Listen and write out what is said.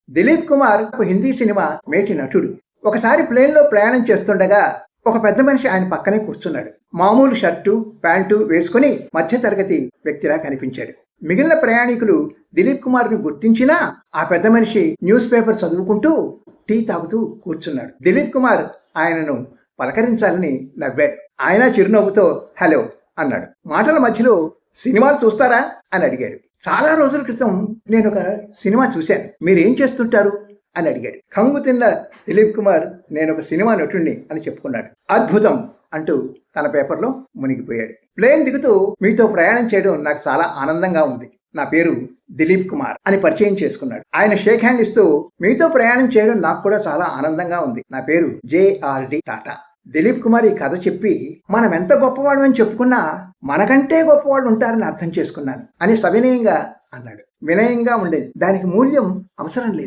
దిలీప్ కుమార్ ఒక హిందీ సినిమా మేటి నటుడు. ఒకసారి ప్లేన్లో ప్రయాణం చేస్తుండగా ఒక పెద్ద మనిషి ఆయన పక్కనే కూర్చున్నాడు. మామూలు షర్టు ప్యాంటు వేసుకుని మధ్యతరగతి వ్యక్తిలా కనిపించాడు. మిగిలిన ప్రయాణికులు దిలీప్ కుమార్ ను గుర్తించినా ఆ పెద్ద మనిషి న్యూస్ పేపర్ చదువుకుంటూ టీ తాగుతూ కూర్చున్నాడు. దిలీప్ కుమార్ ఆయనను పలకరించాలని నవ్వాడు. ఆయన చిరునవ్వుతో హలో అన్నాడు. మాటల మధ్యలో సినిమాలు చూస్తారా అని అడిగాడు. చాలా రోజుల క్రితం నేను ఒక సినిమా చూశాను, మీరేం చేస్తుంటారు అని అడిగాడు. కంగు తిన్న దిలీప్ కుమార్ నేను ఒక సినిమా నటుడిని అని చెప్పుకున్నాడు. అద్భుతం అంటూ తన పేపర్లో మునిగిపోయాడు. ప్లేన్ దిగుతూ మీతో ప్రయాణం చేయడం నాకు చాలా ఆనందంగా ఉంది, నా పేరు దిలీప్ కుమార్ అని పరిచయం చేసుకున్నాడు. ఆయన షేక్ హ్యాండ్ ఇస్తూ మీతో ప్రయాణం చేయడం నాకు కూడా చాలా ఆనందంగా ఉంది, నా పేరు జేఆర్డి టాటా. దిలీప్ కుమార్ ఈ కథ చెప్పి మనం ఎంత గొప్పవాళ్ళం అని చెప్పుకున్నా మనకంటే గొప్పవాళ్ళు ఉంటారని అర్థం చేసుకున్నాను అని సవినయంగా అన్నాడు. వినయంగా ఉండేది, దానికి మూల్యం అవసరం లేదు.